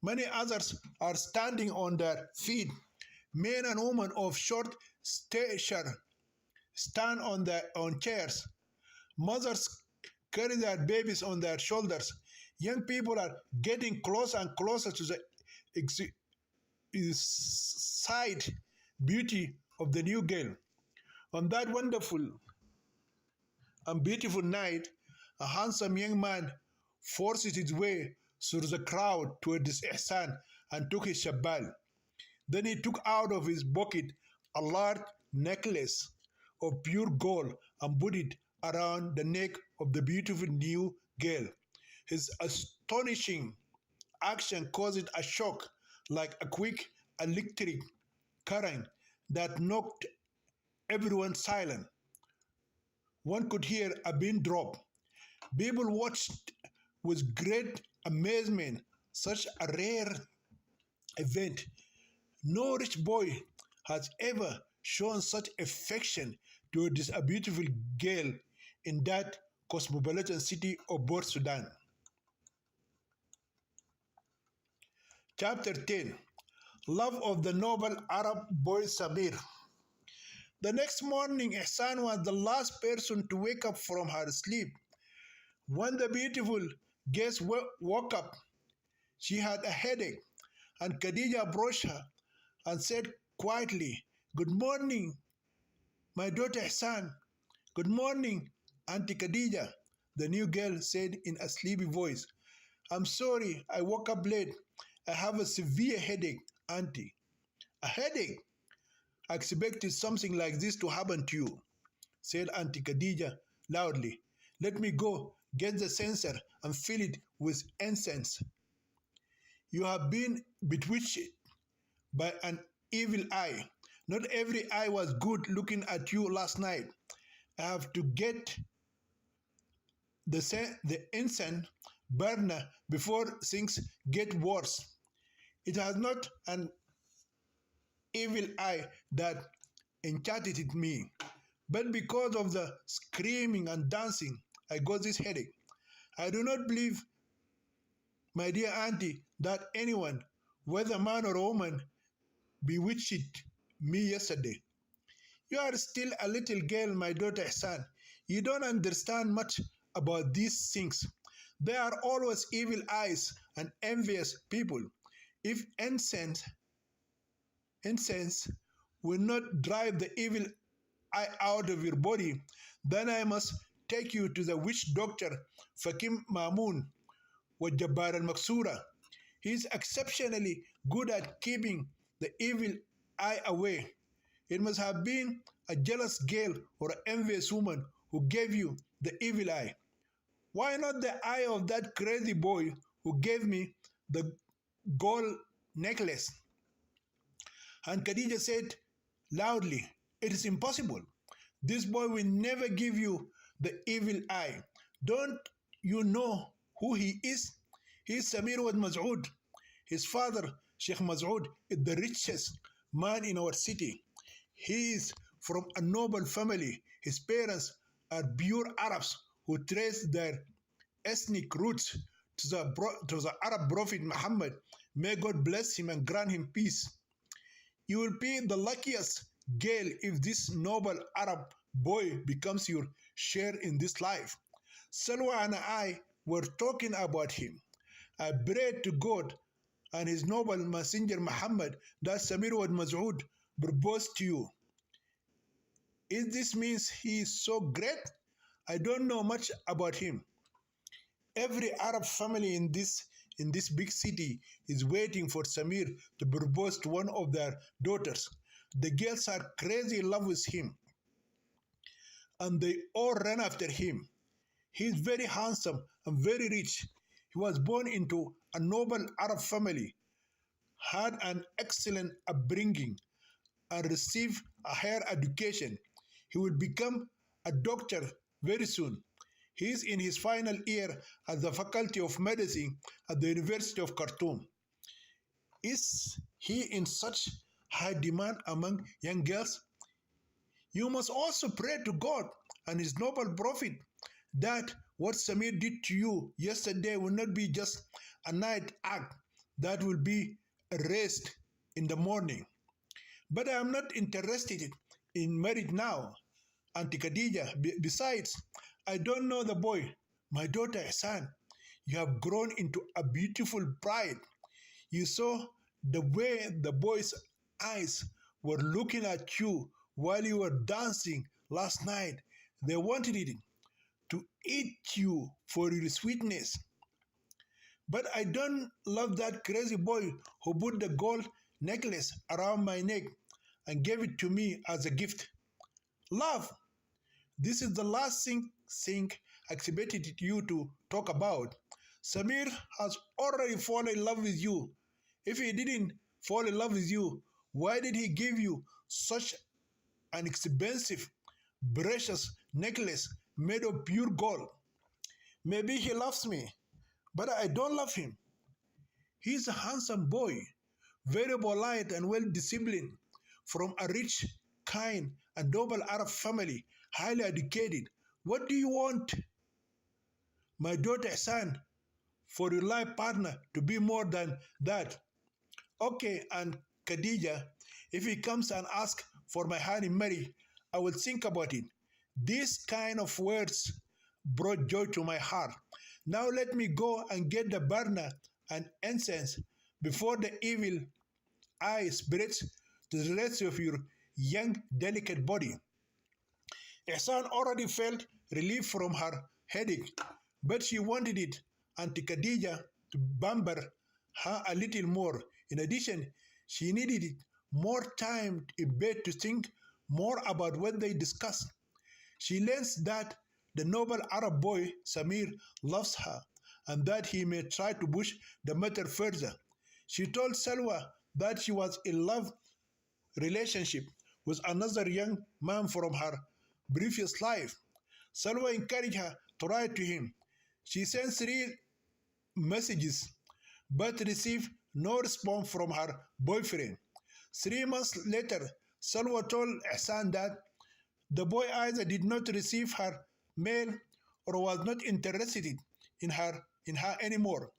Many others are standing on their feet. Men and women of short stature stand on chairs. Mothers carry their babies on their shoulders. Young people are getting closer and closer to the side beauty of the new girl. On that wonderful and beautiful night, a handsome young man forced his way through the crowd towards Ihsan and took his shabbal. Then he took out of his pocket a large necklace of pure gold and put it around the neck of the beautiful new girl. His astonishing action caused a shock like a quick electric current that knocked everyone silent. One could hear a pin drop. People watched with great amazement such a rare event. No rich boy has ever shown such affection towards a beautiful girl in that cosmopolitan city of Port Sudan. Chapter 10. Love of the noble Arab boy Samir. The next morning, Ihsan was the last person to wake up from her sleep. When the beautiful guest woke up, she had a headache, and Khadija approached her and said quietly, "Good morning, my daughter Ihsan." "Good morning, Auntie Khadija," the new girl said in a sleepy voice. "I'm sorry I woke up late. I have a severe headache, Auntie." "A headache? I expected something like this to happen to you," said Auntie Khadija loudly. "Let me go get the censer and fill it with incense. You have been bewitched by an evil eye. Not every eye was good looking at you last night. I have to get the incense burner before things get worse. It has not an evil eye that enchanted me, but because of the screaming and dancing, I got this headache. I do not believe, my dear auntie, that anyone, whether man or woman, bewitched me yesterday. You are still a little girl, my daughter Ihsan. You don't understand much about these things. There are always evil eyes and envious people. If incense will not drive the evil eye out of your body, then I must take you to the witch doctor, Fakim Mamoon, with Jabbar al Maksura. He is exceptionally good at keeping the evil eye away. It must have been a jealous girl or an envious woman who gave you the evil eye. Why not the eye of that crazy boy who gave me the gold necklace? And Khadija said loudly, "It is impossible. This boy will never give you the evil eye. Don't you know who he is? He is Samir wad Mas'ud. His father, Sheikh Mas'ud, is the richest man in our city. He is from a noble family. His parents are pure Arabs who trace their ethnic roots to the Arab Prophet Muhammad. May God bless him and grant him peace. You will be the luckiest girl if this noble Arab boy becomes your share in this life." Salwa and I were talking about him. I prayed to God and his noble messenger Muhammad that Samir wad Mas'ud proposed to you. Is this means he is so great? I don't know much about him. Every Arab family in this big city is waiting for Samir to propose to one of their daughters. The girls are crazy in love with him, and they all run after him. He is very handsome and very rich. He was born into a noble Arab family, had an excellent upbringing, and received a higher education. He will become a doctor very soon. He is in his final year at the Faculty of Medicine at the University of Khartoum. Is he in such high demand among young girls? You must also pray to God and his noble prophet that what Samir did to you yesterday will not be just a night act that will be erased in the morning. But I am not interested in marriage now, Auntie Khadija. Besides, I don't know the boy. My daughter Ihsan, you have grown into a beautiful bride. You saw the way the boy's eyes were looking at you while you were dancing last night. They wanted it to eat you for your sweetness. But I don't love that crazy boy who put the gold necklace around my neck and gave it to me as a gift. Love, this is the last thing I expected you to talk about. Samir has already fallen in love with you. If he didn't fall in love with you, why did he give you such an expensive, precious necklace made of pure gold? Maybe he loves me, but I don't love him. He's a handsome boy, very polite and well disciplined, from a rich, kind, and noble Arab family, highly educated. What do you want, my daughter Ihsan, for your life partner to be more than that? Okay, and Khadija, if he comes and asks for my hand in marriage, I will think about it. These kind of words brought joy to my heart. Now let me go and get the burner and incense before the evil eye spreads to the rest of your young, delicate body. Ihsan already felt relief from her headache, but she wanted it, Auntie Khadija, to pamper her a little more. In addition, she needed more time in bed to think more about what they discussed. She learns that the noble Arab boy, Samir, loves her and that he may try to push the matter further. She told Salwa that she was in love relationship with another young man from her previous life. Salwa encouraged her to write to him. She sent 3 messages but received no response from her boyfriend. 3 months later, Salwa told Ihsan that the boy either did not receive her mail or was not interested in her anymore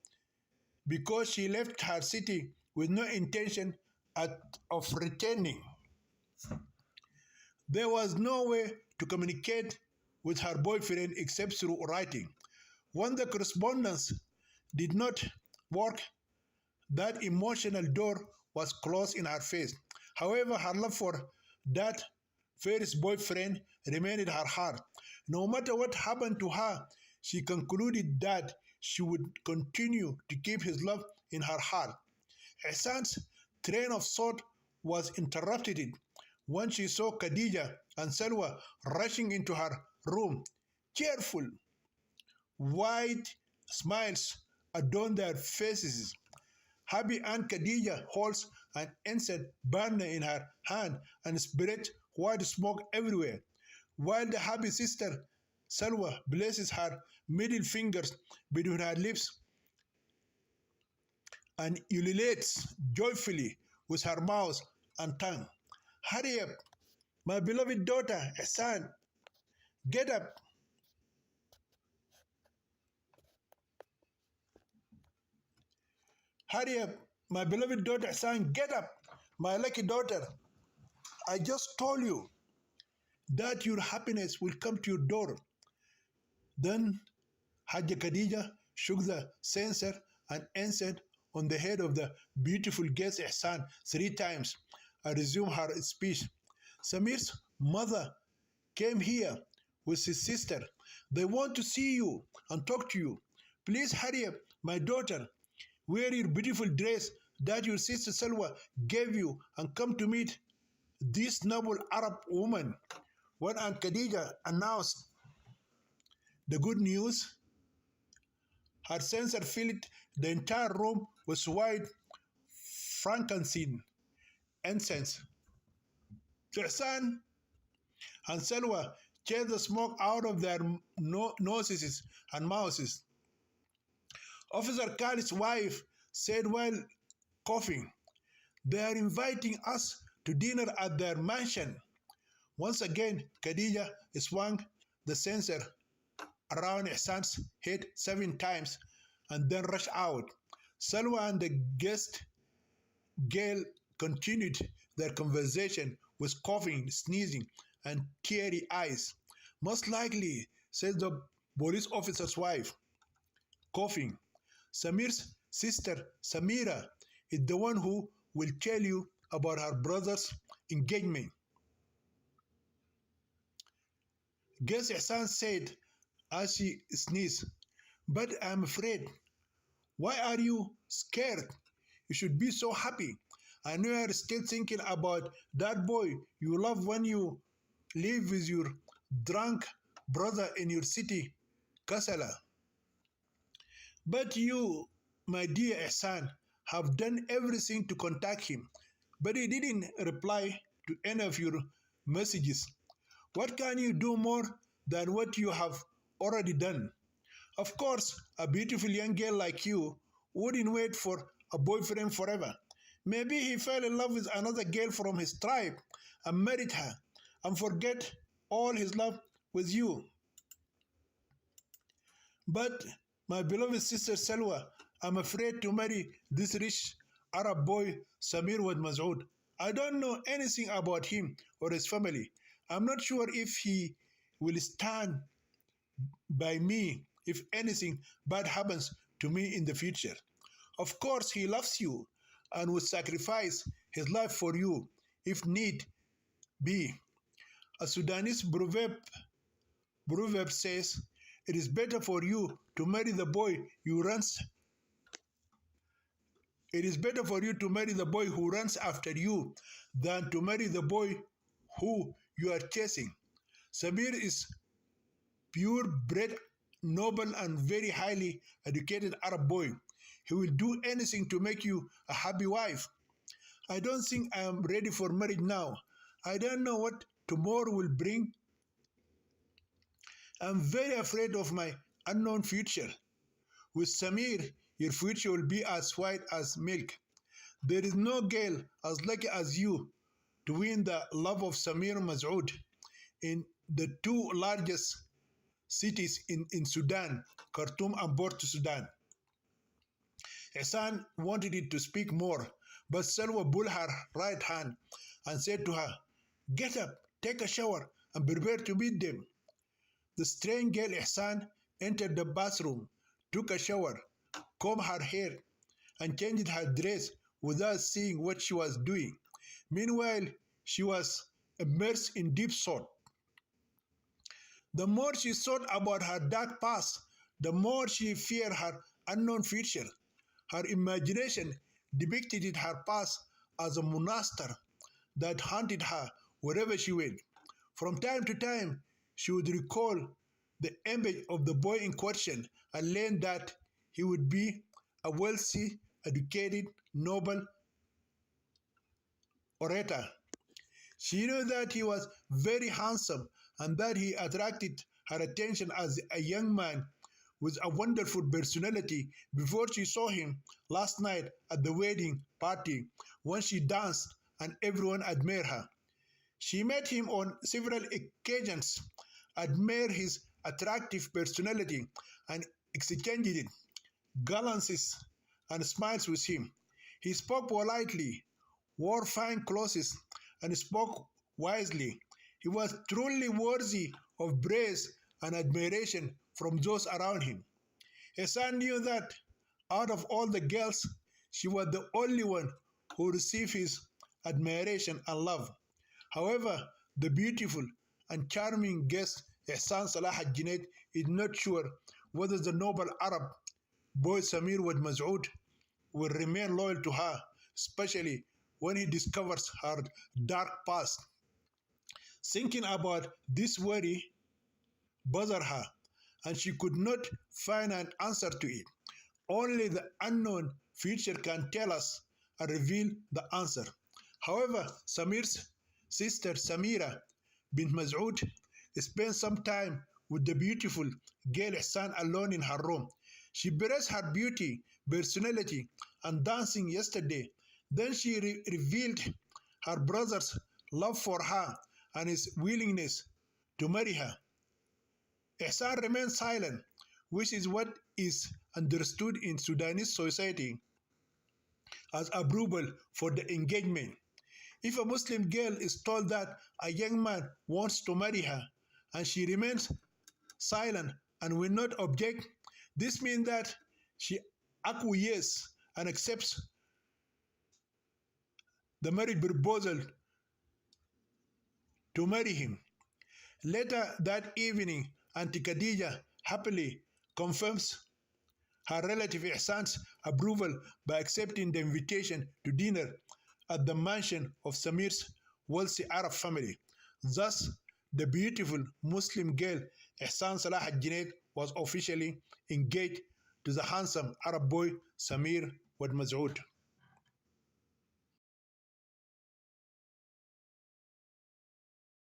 because she left her city with no intention of returning. There was no way to communicate with her boyfriend except through writing. When the correspondence did not work, that emotional door was closed in her face. However, her love for that first boyfriend remained in her heart. No matter what happened to her, she concluded that she would continue to keep his love in her heart. Ihsan's train of thought was interrupted when she saw Khadija and Salwa rushing into her room. Cheerful, white smiles adorned their faces. Happy Aunt Khadija holds an incense burner in her hand and spreads white smoke everywhere, while the happy sister Salwa places her middle fingers between her lips and ululates joyfully with her mouth and tongue. Hurry up, my beloved daughter, Ihsan, get up. Hurry up, my beloved daughter, Ihsan, get up. My lucky daughter, I just told you that your happiness will come to your door. Then Hajja Khadija shook the censer and answered on the head of the beautiful guest Ihsan 3 times and resumed her speech. Samir's mother came here with his sister. They want to see you and talk to you. Please hurry up, my daughter. Wear your beautiful dress that your sister Salwa gave you and come to meet this noble Arab woman. When Aunt Khadija announced the good news, her censer filled the entire room with white frankincense incense. Ihsan and Salwa chased the smoke out of their noses and mouths. Officer Khalid's wife said while coughing, "They are inviting us to dinner at their mansion." Once again, Khadija swung the censer around Ihsan's head 7 times and then rushed out. Salwa and the guest girl continued their conversation with coughing, sneezing, and teary eyes. "Most likely," said the police officer's wife, coughing, "Samir's sister, Samira, is the one who will tell you about her brother's engagement." Guest Ihsan said as she sneezed, "But I'm afraid." "Why are you scared? You should be so happy. I know you're still thinking about that boy you love when you live with your drunk brother in your city, Kasala. But you, my dear Ihsan, have done everything to contact him, but he didn't reply to any of your messages. What can you do more than what you have already done? Of course, a beautiful young girl like you wouldn't wait for a boyfriend forever. Maybe he fell in love with another girl from his tribe and married her and forget all his love with you. But my beloved sister Salwa, I'm afraid to marry this rich Arab boy, Samir Wad Masood. I don't know anything about him or his family. I'm not sure if he will stand by me if anything bad happens to me in the future. Of course, he loves you and would sacrifice his life for you if need be. A Sudanese proverb says, it is better for you to marry the boy you runs. It is better for you to marry the boy who runs after you than to marry the boy who you are chasing. Samir is pure-bred, noble, and very highly educated Arab boy. He will do anything to make you a happy wife. I don't think I am ready for marriage now. I don't know what tomorrow will bring. I'm very afraid of my unknown future. With Samir, your future will be as white as milk. There is no girl as lucky as you to win the love of Samir Masood in the two largest cities in Sudan, Khartoum and Port Sudan. Ihsan wanted it to speak more, but Salwa pulled her right hand and said to her, "Get up, take a shower, and prepare to meet them. The strange girl Ihsan entered the bathroom, took a shower, combed her hair, and changed her dress without seeing what she was doing. Meanwhile, she was immersed in deep thought. The more she thought about her dark past, the more she feared her unknown future. Her imagination depicted her past as a monster that haunted her wherever she went. From time to time, she would recall the image of the boy in question and learn that he would be a wealthy, educated, noble orator. She knew that he was very handsome and that he attracted her attention as a young man with a wonderful personality before she saw him last night at the wedding party when she danced and everyone admired her. She met him on several occasions, admired his attractive personality, and exchanged glances and smiles with him. He spoke politely, wore fine clothes, and spoke wisely. He was truly worthy of praise and admiration from those around him. Hassan knew that out of all the girls, she was the only one who received his admiration and love. However, the beautiful and charming guest Ihsan Salah al-Junaid is not sure whether the noble Arab boy Samir Wad Maz'ud will remain loyal to her, especially when he discovers her dark past. Thinking about this worry bothered her, and she could not find an answer to it. Only the unknown future can tell us and reveal the answer. However, Samir's sister Samira bint Maz'ud spent some time with the beautiful girl Ihsan alone in her room. She praised her beauty, personality, and dancing yesterday. Then she revealed her brother's love for her and his willingness to marry her. Ihsan remained silent, which is what is understood in Sudanese society as approval for the engagement. If a Muslim girl is told that a young man wants to marry her and she remains silent and will not object, this means that she acquiesces and accepts the marriage proposal to marry him. Later that evening, Auntie Khadija happily confirms her relative Ihsan's approval by accepting the invitation to dinner at the mansion of Samir's wealthy Arab family. Thus, the beautiful Muslim girl Ihsan Salah al-Junaid was officially engaged to the handsome Arab boy Samir Wad Maz'ud.